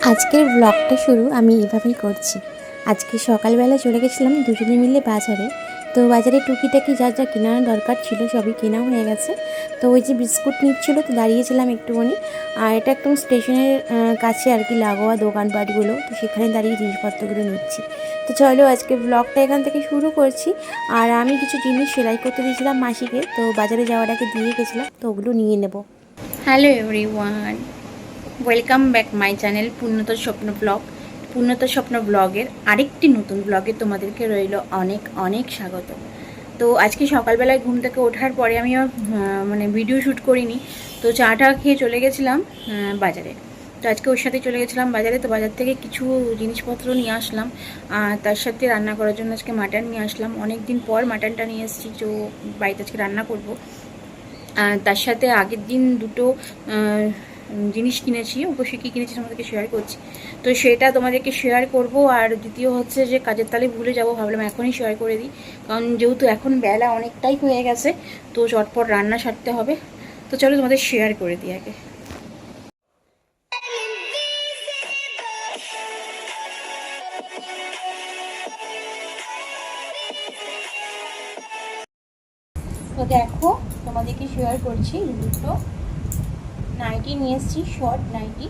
আজকের ব্লগটা শুরু আমি এভাবেই করছি। আজকে সকালবেলা চলে গেছিলাম দুজনে মিলে বাজারে। তো বাজারে টুকিটাকি যা যা কেনার দরকার ছিল সবই কেনা হয়ে গেছে। তো ওই যে বিস্কুট নিচ্ছিল তো দাঁড়িয়েছিলাম একটুখানি। আর এটা একদম স্টেশনের কাছে আর কি লাগোয়া দোকানপাটগুলো, তো সেখানে দাঁড়িয়ে জিনিসপত্রগুলো নিচ্ছি। তো চলো আজকে ব্লগটা এখান থেকে শুরু করছি। আর আমি কিছু জিনিস সেলাই করতে দিয়েছিলাম মাসিকে, তো বাজারে যাওয়ার আগে দিয়ে গেছিলাম, তো ওগুলো নিয়ে নেব। Hello everyone, welcome back my channel Purnata Swapna blog. পূর্ণত স্বপ্ন ব্লগের আরেকটি নতুন ব্লগে তোমাদেরকে রইল অনেক অনেক স্বাগত। তো আজকে সকালবেলায় ঘুম থেকে ওঠার পরে আমি ভিডিও শ্যুট করিনি। তো চাটা খেয়ে চলে গেছিলাম বাজারে। তো আজকে ওর সাথে চলে গেছিলাম বাজারে। তো বাজার থেকে কিছু জিনিসপত্র নিয়ে আসলাম, আর তার সাথে রান্না করার জন্য আজকে মাটন নিয়ে আসলাম। অনেক দিন পর মাটনটা নিয়ে এসেছি, তো বাড়িতে আজকে রান্না করব। তার সাথে আগের দিন দুটো জিনিস কিনেছি, অবশ্যই কী কিনেছি তোমাদেরকে শেয়ার করছি। তো সেটা তোমাদেরকে শেয়ার করব। আর দ্বিতীয় হচ্ছে যে কাজের তালে ভুলে যাব, ভাবলাম এখনই শেয়ার করে দিই, কারণ যেহেতু এখন বেলা অনেকটাই হয়ে গেছে, তো চটপট রান্না সারতে হবে। তো চলো তোমাদের শেয়ার করে দিই আগে। তো দেখো তোমাদেরকে শেয়ার করছি, দুটো নাইটি নিয়ে এসেছি, শর্ট নাইটি।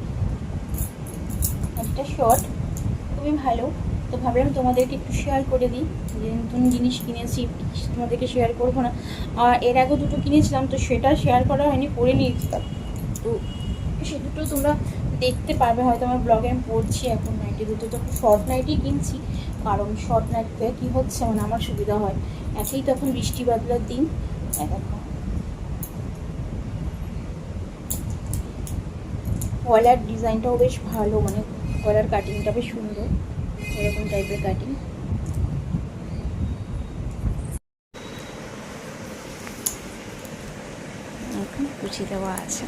একটা শর্ট খুবই ভালো, তো ভাবলাম তোমাদেরকে একটু শেয়ার করে দিই যে নতুন জিনিস কিনেছি, তোমাদেরকে শেয়ার করবো না। আর এর আগে দুটো কিনেছিলাম, তো সেটা শেয়ার করা হয়নি, পরে নিয়েছিলাম। তো সে দুটো তোমরা দেখতে পারবে হয়তো আমার ব্লগে। আমি পড়ছি এখন নাইটি দুটো, তো শর্ট নাইটি কিনছি, কারণ শর্ট নাইটিতে কী হচ্ছে আমার সুবিধা হয়। একেই তখন বৃষ্টি বাদলার দিন। দেখো গলার ডিজাইনটাও বেশ ভালো, গলার কাটিংটা বেশ সুন্দর, এরকম টাইপের কাটিং। এখন কুচি দেওয়া আছে।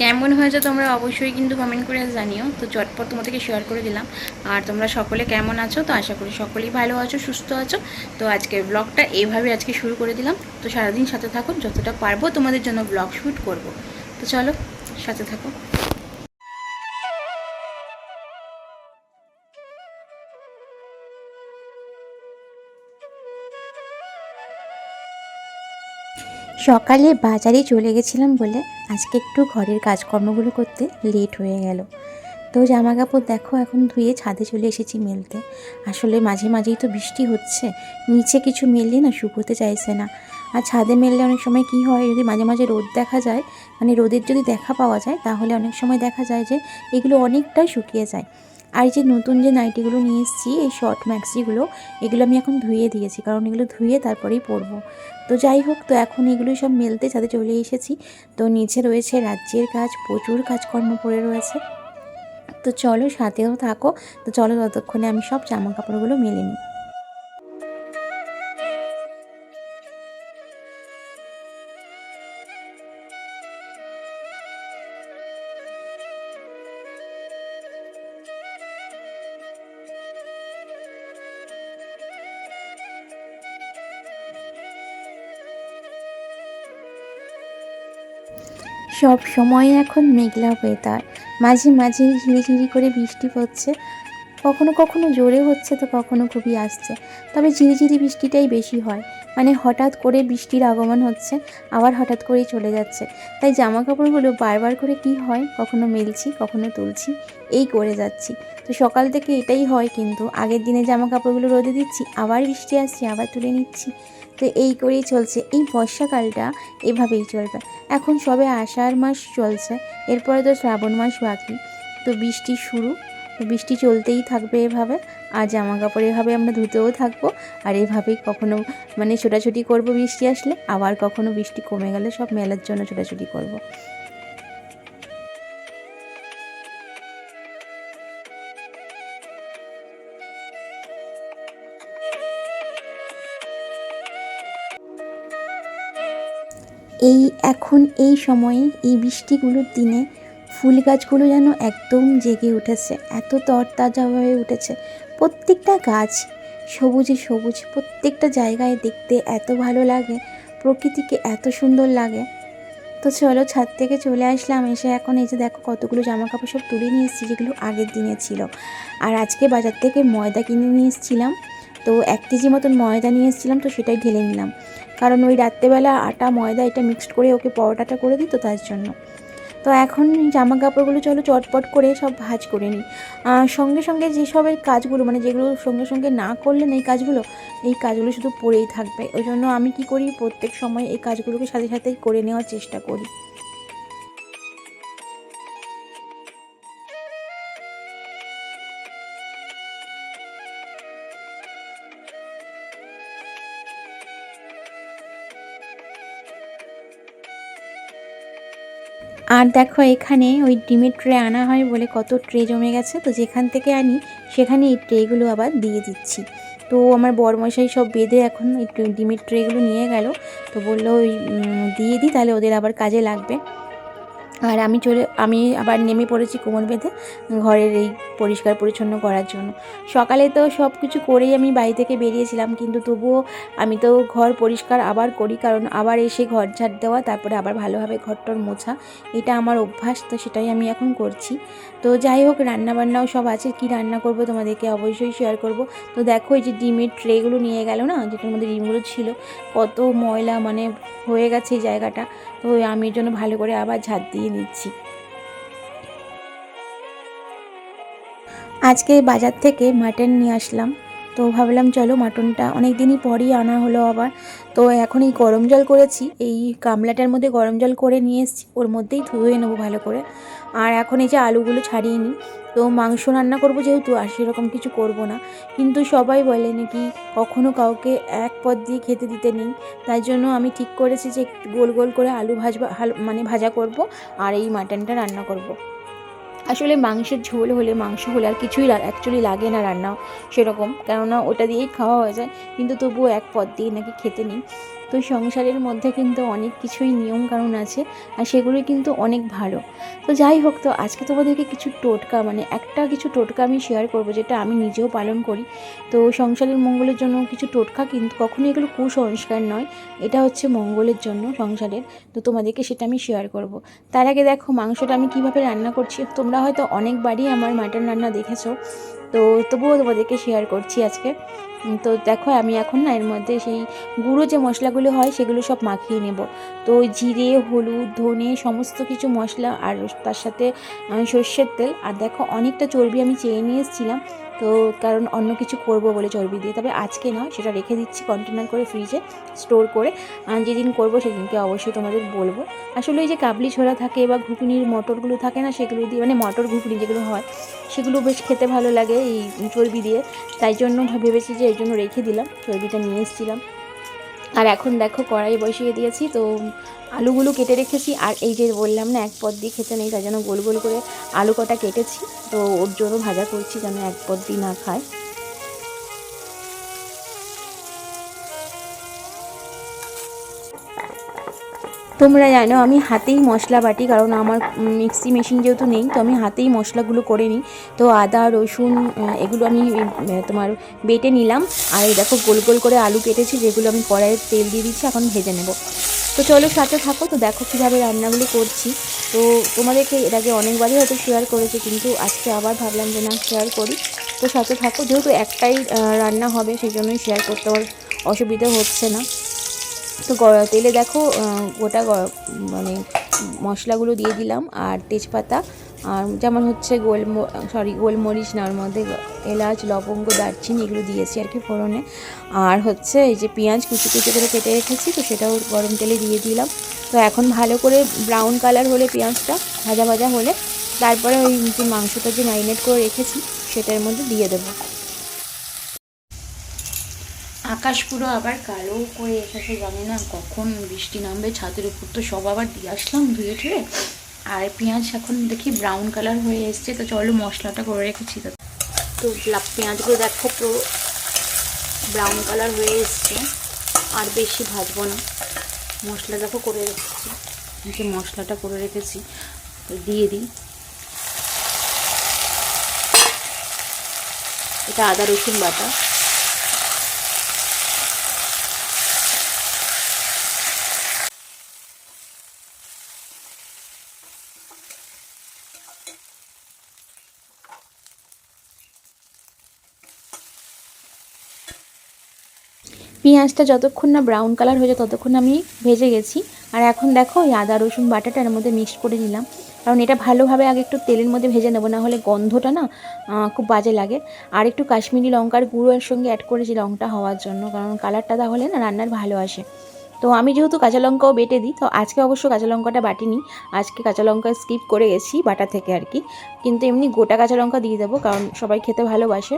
কেমন হয়েছে তোমরা অবশ্যই কিন্তু কমেন্ট করে জানিও। তো চটপট তোমাদেরকে শেয়ার করে দিলাম। আর তোমরা সকলে কেমন আছো? তো আশা করি সকলেই ভালো আছো, সুস্থ আছো। তো আজকের ব্লগটা এইভাবে আজকে শুরু করে দিলাম। তো সারাদিন সাথে থাকো, যতটা পারবো তোমাদের জন্য ব্লগ শ্যুট করব। তো চলো সাথে থাকো। সকালে বাজারে চলে গেছিলাম বলে আজকে একটু ঘরের কাজকর্মগুলো করতে লেট হয়ে গেল। তো জামা কাপড় দেখো এখন ধুয়ে ছাদে চলে এসেছি মেলতে। আসলে মাঝে মাঝেই তো বৃষ্টি হচ্ছে, নিচে কিছু মেললে না শুকোতে চাইছে না। আর ছাদে মেললে অনেক সময় কি হয়, যদি মাঝে মাঝে রোদ দেখা যায়, মানে রোদের যদি দেখা পাওয়া যায়, তাহলে অনেক সময় দেখা যায় যে এগুলো অনেকটাই শুকিয়ে যায়। আর যে নতুন যে নাইটিগুলো নিয়ে এসেছি, এই শর্ট ম্যাক্সিগুলো, এগুলো আমি এখন ধুয়ে দিয়েছি, কারণ এগুলো ধুয়ে তারপরেই পরবো। তো যাই হোক, তো এখন এগুলো সব মেলতে ছাদে চলে এসেছি। তো নিচে রয়েছে রাজ্যের কাজ, প্রচুর কাজকর্ম পড়ে রয়েছে। তো চলো সাথেও থাকো। তো চলো ততক্ষণে আমি সব জামা কাপড়গুলো মেলে নিই। সব সময় এখন মেঘলা ওয়েদার, মাঝে মাঝে ঝিরিঝিরি করে বৃষ্টি পড়ছে, কখনো কখনো জোরে হচ্ছে, তো কখনো খুবই আসছে। তবে ঝিরিঝিরি বৃষ্টিটাই বেশি হয়, মানে হঠাৎ করে বৃষ্টির আগমন হচ্ছে, আবার হঠাৎ করেই চলে যাচ্ছে। তাই জামা কাপড়গুলো বারবার করে কি হয়, কখনো মেলছি কখনো তুলছি, এই করে যাচ্ছি। তো সকাল থেকে এটাই হয়, কিন্তু আগের দিনে জামা কাপড়গুলো রোদে দিচ্ছি, আবার বৃষ্টি আসছে, আবার তুলে নিচ্ছি। তো এই করেই চলছে, এই বর্ষাকালটা এভাবেই চলবে। এখন সবে আষাঢ় মাস চলছে, এরপরে তো শ্রাবণ মাস বাকি। তো বৃষ্টি শুরু, তো বৃষ্টি চলতেই থাকবে এভাবে। আর জামা কাপড় এভাবে আমরা ধুতেও থাকবো। আর এভাবেই কখনো ছোটাছুটি করব বৃষ্টি আসলে, আবার কখনো বৃষ্টি কমে গেলে সব মেলার জন্য ছোটাছুটি করব। এই এখন এই সময়ে এই বৃষ্টিগুলোর দিনে ফুল গাছগুলো যেন একদম জেগে উঠেছে, এত তরতাজা হয়ে উঠেছে। প্রত্যেকটা গাছ সবুজে সবুজ, প্রত্যেকটা জায়গায় দেখতে এত ভালো লাগে, প্রকৃতিকে এত সুন্দর লাগে। তো তো চলো ছাদ থেকে চলে আসলাম, এসে এখন এই যে দেখো কতগুলো জামা কাপড় সব তুলে নিয়ে এসেছি যেগুলো আগের দিনে ছিল। আর আজকে বাজার থেকে ময়দা কিনে নিয়ে এসেছিলাম, তো 1 কেজি মতন ময়দা নিয়ে এসেছিলাম, তো সেটাই ঢেলে নিলাম। কারণ ওই রাত্রেবেলা আটা ময়দা এটা মিক্সড করে ওকে পরোটাটা করে দিই, তো তার জন্য। তো এখন জামা কাপড়গুলো চলো চটপট করে সব ভাঁজ করে নিই। সঙ্গে সঙ্গে যেসবের কাজগুলো মানে যেগুলো সঙ্গে সঙ্গে না করলেন এই কাজগুলো শুধু পড়েই থাকবে। ওই জন্য আমি কি করি, প্রত্যেক সময় এই কাজগুলোকে সাথে সাথেই করে নেওয়ার চেষ্টা করি। আর দেখো এখানে ওই ডিমের ট্রে আনা হয় বলে কত ট্রে জমে গেছে, তো যেখান থেকে আনি সেখানে এই ট্রেগুলো আবার দিয়ে দিচ্ছি। তো আমার বরমশাই সব বেঁধে এখন এই ডিমের ট্রেগুলো নিয়ে গেল, তো বললো ওই দিয়ে দিই, তাহলে ওদের আবার কাজে লাগবে। আর আমি আবার নেমে পড়েছি কোমর বেঁধে ঘরের এই পরিষ্কার পরিচ্ছন্ন করার জন্য। সকালে তো সব কিছু করেই আমি বাড়ি থেকে বেরিয়েছিলাম, কিন্তু তবুও আমি তো ঘর পরিষ্কার আবার করি, কারণ আবার এসে ঘর ঝাড় দেওয়া, তারপরে আবার ভালোভাবে ঘরটর মোছা, এটা আমার অভ্যাস, তো সেটাই আমি এখন করছি। তো যাই হোক, রান্নাবান্নাও সব আছে, কি রান্না করব তোমাদেরকে অবশ্যই শেয়ার করব। তো দেখো এই যে ডিমের ট্রেগুলো নিয়ে গেল না, যেটার মধ্যে ডিমগুলো ছিল, কত ময়লা মানে হয়ে গেছে এই জায়গাটা, তো আমি এর জন্য ভালো করে আবার ঝাঁট দিয়ে নিচ্ছি। আজকে বাজার থেকে মাটন নিয়ে আসলাম, তো ভাবলাম চলো মাটনটা অনেক দিনই পরই আনা হলো আবার। তো এখন এই গরম জল করেছি, এই গামলাটার মধ্যে গরম জল করে নিয়ে এসেছি, ওর মধ্যেই ধুয়ে নেবো ভালো করে। আর এখন এই যে আলুগুলো ছাড়িয়ে নিই, তো মাংস রান্না করবো যেহেতু, আর সেরকম কিছু করব না। কিন্তু সবাই বলে নাকি কখনো কাউকে এক পদ দিয়ে খেতে দিতে নেই, তাই জন্য আমি ঠিক করেছি যে একটু গোল গোল করে আলু মানে ভাজা করব, আর এই মাটনটা রান্না করব। আসলে মাংসের ঝোল হলে মাংস হলে আর কিছুই অ্যাকচুয়ালি লাগে না রান্না সেরকম, কেননা ওটা দিয়েই খাওয়া হয়ে যায়, কিন্তু তবুও এক পদ দিয়ে নাকি খেতে নেই। তো সংসারের মধ্যে কিন্তু অনেক কিছুই নিয়ম কানুন আছে, আর সেগুলোই কিন্তু অনেক ভালো। তো যাই হোক, তো আজকে তোমাদেরকে কিছু টোটকা মানে কিছু টোটকা আমি শেয়ার করব, যেটা আমি নিজেও পালন করি। তো সংসারের মঙ্গলের জন্য কিছু টোটকা, কিন্তু কখনোই এগুলো কুসংস্কার নয়, এটা হচ্ছে মঙ্গলের জন্য সংসারের। তো তোমাদেরকে সেটা আমি শেয়ার করব। তার আগে দেখো মাংসটা আমি কিভাবে রান্না করছি, তোমরা হয়তো অনেকবারই আমার মাটন রান্না দেখেছো, তো তবুও তোমাদেরকে শেয়ার করছি আজকে। তো দেখো আমি এখন না এর মধ্যে সেই গুঁড়ো যে মশলাগুলো হয় সেগুলো সব মাখিয়ে নেব। তো ওই জিরে, হলুদ, ধনে সমস্ত কিছু মশলা, আর তার সাথে সর্ষের তেল, আর দেখো অনেকটা চর্বি আমি চেয়ে নিয়ে এসেছিলাম, তো কারণ অন্য কিছু করব বলে চর্বি দিয়ে, তবে আজকে নয়, সেটা রেখে দিচ্ছি কন্টেনার করে ফ্রিজে স্টোর করে, যেদিন করব সেদিনকে অবশ্যই তোমাদের বলবো। আসলে ওই যে কাবলি ছোলা থাকে বা ঘুগনির মটরগুলো থাকে না, সেগুলো দিয়ে মানে মটর ঘুগনি যেগুলো হয়, সেগুলো বেশ খেতে ভালো লাগে এই চর্বি দিয়ে, তাই জন্য ভেবেছি যে এই জন্য রেখে দিলাম, চর্বিটা নিয়ে এসেছিলাম। আর এখন দেখো কড়াই বসিয়ে দিয়েছি, তো আলুগুলো কেটে রেখেছি, আর এই যে বললাম না এক পদ দিয়ে খেতে নেই, তাই জন্য গোল গোল করে আলু কটা কেটেছি, তো ওর জন্য ভাজা করছি যেন এক পদ দিয়ে না খায়। তোমরা জানো আমি হাতেই মশলা বাটি, কারণ আমার মিক্সি মেশিন যেহেতু নেই, তো আমি হাতেই মশলাগুলো করে নিই। তো আদা রসুন এগুলো আমি তোমার বেটে নিলাম, আর এই দেখো গোল গোল করে আলু কেটেছি, যেগুলো আমি কড়াইয়ে তেল দিয়ে দিচ্ছি, এখন ভেজে নেব। তো চলো সাথে থাকো, তো দেখো কীভাবে রান্নাগুলো করছি। তো তোমাদেরকে এর আগে অনেকবারই হয়তো শেয়ার করেছি, কিন্তু আজকে আবার ভাবলাম যে না শেয়ার করি। তো সাথে থাকো, যেহেতু একটাই রান্না হবে সেই জন্যই শেয়ার করতে আমার অসুবিধা হচ্ছে না। তো তেলে দেখো গোটা মানে মশলাগুলো দিয়ে দিলাম, আর তেজপাতা, আর যেমন হচ্ছে গোলমরিচ না, ওর মধ্যে এলাচ, লবঙ্গ, দারচিনি এগুলো দিয়েছি আর কি ফোড়নে। আর হচ্ছে এই যে পেঁয়াজ কুচি কুচি করে কেটে রেখেছি, তো সেটাও গরম তেলে দিয়ে দিলাম। তো এখন ভালো করে ব্রাউন কালার হলে পেঁয়াজটা ভাজা ভাজা হলে, তারপরে ওই যে মাংসটা যে ম্যারিনেট করে রেখেছি সেটার মধ্যে দিয়ে দেবো। আকাশ পুরো আবার কালো করে এসেছে, জানি না কখন বৃষ্টি নামবে। ছাদের উপর তো সব আবার দিয়ে আসলাম ধুয়ে টুয়ে, আর পেঁয়াজ এখন দেখি ব্রাউন কালার হয়ে এসছে। তো চলো মশলাটা করে রেখেছি, তো পেঁয়াজগুলো দেখো পুরো ব্রাউন কালার হয়ে এসছে, আর বেশি ভাজবো না। মশলা দেখো করে রেখেছি, যে মশলাটা করে রেখেছি তো দিয়ে দিই। এটা আদা রসুন বাটা, পেঁয়াজটা যতক্ষণ না ব্রাউন কালার হয়ে যায় ততক্ষণ আমি ভেজে গেছি। আর এখন দেখো ওই আদা রসুন বাটাটা এর মধ্যে মিক্সড করে নিলাম, কারণ এটা ভালোভাবে আগে একটু তেলের মধ্যে ভেজে নেবো, না হলে গন্ধটা না খুব বাজে লাগে। আর একটু কাশ্মীরি লঙ্কার গুঁড়ো এর সঙ্গে অ্যাড করেছি রঙটা হওয়ার জন্য, কারণ কালারটা তাহলে না রান্নার ভালো আসে। তো আমি যেহেতু কাঁচা লঙ্কাও বেটে দিই, তো আজকে অবশ্য কাঁচা লঙ্কাটা বাটিনি, আজকে কাঁচা লঙ্কা স্কিপ করে গেছি বাটা থেকে আর কি। কিন্তু এমনি গোটা কাঁচা লঙ্কা দিয়ে দেবো, কারণ সবাই খেতে ভালোবাসে।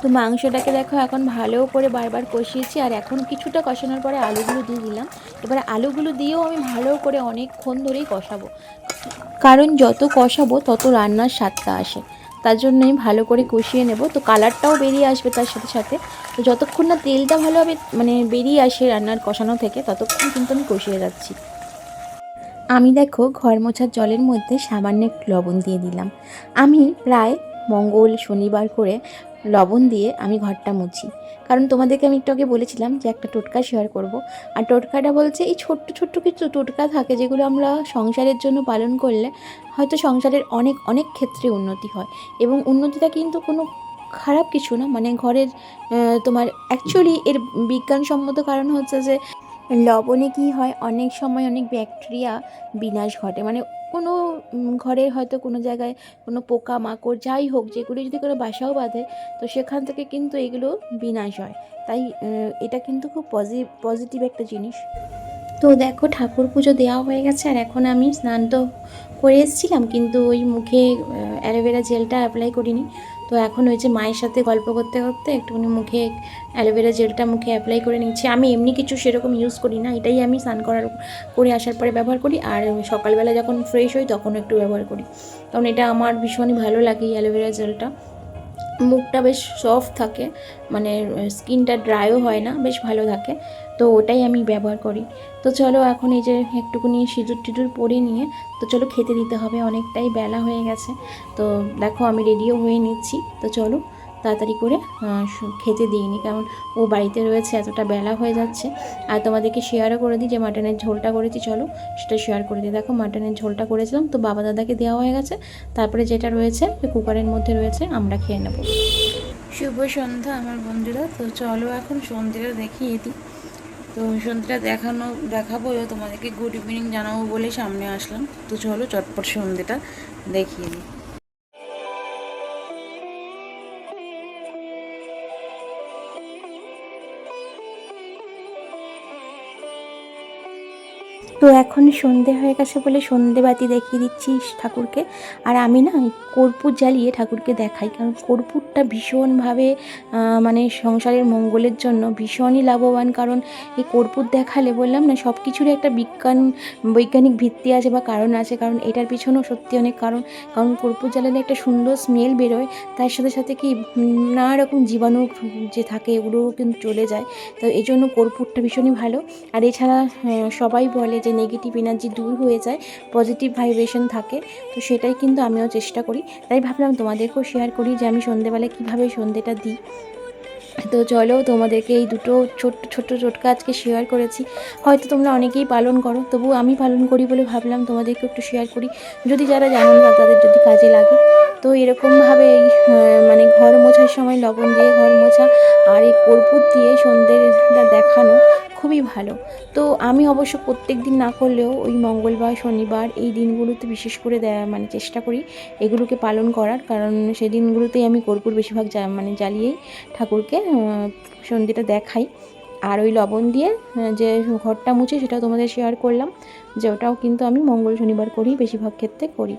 তো মাংসটাকে দেখো এখন ভালো করে বারবার কষিয়েছি, আর এখন কিছুটা কষানোর পরে আলুগুলো দিয়ে দিলাম। এবারে আলুগুলো দিয়েও আমি ভালো করে অনেকক্ষণ ধরেই কষাবো, কারণ যত কষাবো তত রান্নার স্বাদটা আসে। তার জন্য আমি ভালো করে কষিয়ে নেব। তো কালারটাও বেরিয়ে আসবে তার সাথে সাথে। তো যতক্ষণ না তেলটা ভালোভাবে মানে বেরিয়ে আসে রান্নার কষানো থেকে, ততক্ষণ কিন্তু আমি কষিয়ে যাচ্ছি। আমি দেখো ঘর মোছার জলের মধ্যে সামান্য একটু লবণ দিয়ে দিলাম। আমি প্রায় মঙ্গল শনিবার করে লবণ দিয়ে আমি ঘরটা মুছি, কারণ তোমাদেরকে আমি একটু আগে বলেছিলাম যে একটা টোটকা শেয়ার করব। আর টোটকাটা বলছে এই ছোট্ট ছোট্ট কিছু টোটকা থাকে যেগুলো আমরা সংসারের জন্য পালন করলে হয়তো সংসারের অনেক অনেক ক্ষেত্রে উন্নতি হয়। এবং উন্নতিটা কিন্তু কোনো খারাপ কিছু না, মানে ঘরের তোমার অ্যাকচুয়ালি এর বিজ্ঞানসম্মত কারণ হচ্ছে যে লবণে কী হয়, অনেক সময় অনেক ব্যাকটেরিয়া বিনাশ ঘটে। মানে কোনো ঘরে হয়তো কোনো জায়গায় কোনো পোকামাকড় যাই হোক, যেগুলো যদি কোনো বাসাও বাঁধে, তো সেখান থেকে কিন্তু এগুলো বিনাশ হয়। তাই এটা কিন্তু খুব পজিটিভ একটা জিনিস। তো দেখো ঠাকুর পুজো দেওয়া হয়ে গেছে, আর এখন আমি স্নান তো করে এসেছিলাম, কিন্তু ওই মুখে অ্যালোভেরা জেলটা অ্যাপ্লাই করিনি। তো এখন ওই যে মায়ের সাথে গল্প করতে করতে একটুখানি মুখে অ্যালোভেরা জেলটা মুখে অ্যাপ্লাই করে নিচ্ছি। আমি এমনি কিছু সেরকম ইউজ করি না, এটাই আমি স্নান করে আসার পরে ব্যবহার করি, আর সকালবেলা যখন ফ্রেশ হই তখন একটু ব্যবহার করি, কারণ এটা আমার ভীষণই ভালো লাগে এই অ্যালোভেরা জেলটা। মুখটা বেশ সফট থাকে, মানে স্কিনটা ড্রাইও হয় না, বেশ ভালো থাকে। তো ওটাই আমি ব্যবহার করি। তো চলো এখন এই যে একটুখানি সিঁদুর টিঁদুর পরে নিয়ে তো চলো খেতে দিতে হবে, অনেকটাই বেলা হয়ে গেছে। তো দেখো আমি রেডিও হয়ে নিচ্ছি, তো চলো তাড়াতাড়ি করে খেতে দিইনি, কারণ ও বাড়িতে রয়েছে, এতটা বেলা হয়ে যাচ্ছে। আর তোমাদেরকে শেয়ারও করে দিই যে মাটনের ঝোলটা করেছি, চলো সেটা শেয়ার করে দিই। দেখো মাটনের ঝোলটা করেছিলাম, তো বাবা দাদাকে দেওয়া হয়ে গেছে। তারপরে যেটা রয়েছে কুকারের মধ্যে রয়েছে, আমরা খেয়ে নেব। শুভ সন্ধ্যা আমার বন্ধুরা। তো চলো এখন সন্ধ্যেটা দেখিয়ে দিই। তো সন্ধ্যেটা দেখাবো তোমাদেরকে, গুড ইভিনিং জানাবো বলে সামনে আসলাম। তো চলো চটপট সন্ধ্যেটা দেখিয়ে দিই। তো এখন সন্ধে হয়ে গেছে বলে সন্ধেবাতি দেখিয়ে দিচ্ছি ঠাকুরকে। আর আমি না এই কর্পূর জ্বালিয়ে ঠাকুরকে দেখাই, কারণ কর্পূরটা ভীষণভাবে মানে সংসারের মঙ্গলের জন্য ভীষণই লাভবান। কারণ এই কর্পূর দেখালে বললাম না, সব কিছুরই একটা বৈজ্ঞানিক ভিত্তি আছে বা কারণ আছে, কারণ এটার পিছনেও সত্যি অনেক কারণ। কারণ কর্পূর জ্বালালে একটা সুন্দর স্মেল বেরোয়, তার সাথে সাথে কি নানা রকম জীবাণু যে থাকে এগুলোও কিন্তু চলে যায়। তো এই জন্য কর্পূরটা ভীষণই ভালো। আর এছাড়া সবাই বলে যে নেগেটিভ এনার্জি দূর হয়ে যায়, পজিটিভ ভাইব্রেশন থাকে। তো সেটাই কিন্তু আমিও চেষ্টা করি, তাই ভাবলাম তোমাদেরকেও শেয়ার করি যে আমি সন্ধেবেলায় কীভাবে সন্ধেটা দিই। তো চলো তোমাদেরকে এই দুটো ছোট্ট ছোট্ট টোটকা আজকে শেয়ার করেছি। হয়তো তোমরা অনেকেই পালন করো, তবু আমি পালন করি বলে ভাবলাম তোমাদেরকে একটু শেয়ার করি, যদি যারা জানো না তাদের যদি কাজে লাগে। তো এরকমভাবে এই মানে ঘর মোছার সময় লবণ দিয়ে ঘর মোছা আর এই কর্পূর দিয়ে সন্ধ্যেটা দেখানো খুবই ভালো। তো আমি অবশ্য প্রত্যেক দিন না করলেও ওই মঙ্গলবার শনিবার এই দিনগুলোতে বিশেষ করে মানে চেষ্টা করি এগুলোকে পালন করার, কারণ সেই দিনগুলোতেই আমি কর্পূর বেশিরভাগ মানে জ্বালিয়েই ঠাকুরকে সন্ধ্যেটা দেখাই। আর ওই লবণ দিয়ে যে ঘরটা মুছে সেটাও তোমাদের শেয়ার করলাম, যে ওটাও কিন্তু আমি মঙ্গল শনিবার করি, বেশিরভাগ ক্ষেত্রে করি।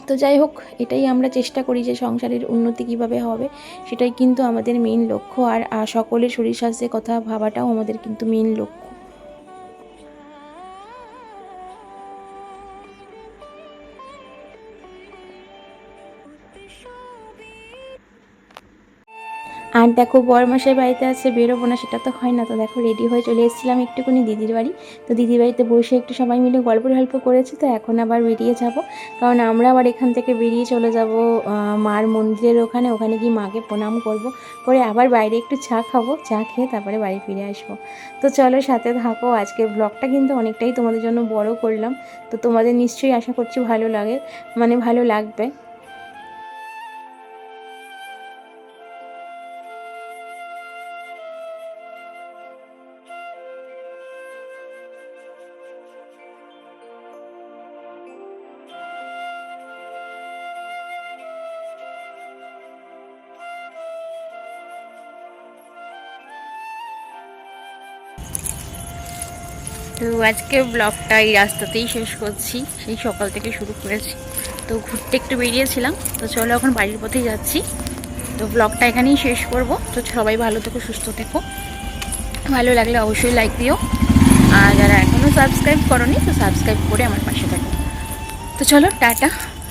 তো যাই হোক, এটাই আমরা চেষ্টা করি যে সংসারের উন্নতি কীভাবে হবে, সেটাই কিন্তু আমাদের মেইন লক্ষ্য। আর সকলের শরীর স্বাস্থ্যের কথা ভাবাটাও আমাদের কিন্তু মেইন লক্ষ্য। আর দেখো বরমশাই বাড়িতে আছে, বেরোবো না সেটা তো হয় না। তো দেখো রেডি হয়ে চলে এসেছিলাম একটুখানি দিদির বাড়ি। তো দিদির বাড়িতে বসে একটু সবাই মিলে গল্প করেছি। তো এখন আবার বেরিয়ে যাব, কারণ আমরা আবার এখান থেকে বেরিয়ে চলে যাব মার মন্দিরের ওখানে। ওখানে গিয়ে মাকে প্রণাম করব, করে আবার বাইরে একটু চা খাবো, চা খেয়ে তারপরে বাড়ি ফিরে আসবো। তো চলো সাথে থাকো। আজকের ব্লগটা কিন্তু অনেকটাই তোমাদের জন্য বড় করলাম। তো তোমাদের নিশ্চয়ই আশা করছি ভালো লাগে, মানে ভালো লাগবে। তো আজকে ব্লগটা এই রাস্তাতেই শেষ করছি, সেই সকাল থেকে শুরু করেছি। তো ঘুরতে একটু বেরিয়েছিলাম, তো চলো এখন বাড়ির পথেই যাচ্ছি। তো ব্লগটা এখানেই শেষ করব। তো সবাই ভালো থেকো, সুস্থ থেকো। ভালো লাগলে অবশ্যই লাইক দিও, আর যারা এখনও সাবস্ক্রাইব করোনি তো সাবস্ক্রাইব করে আমার পাশে থাকো। তো চলো টাটা,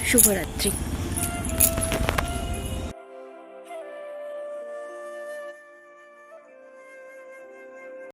শুভরাত্রি।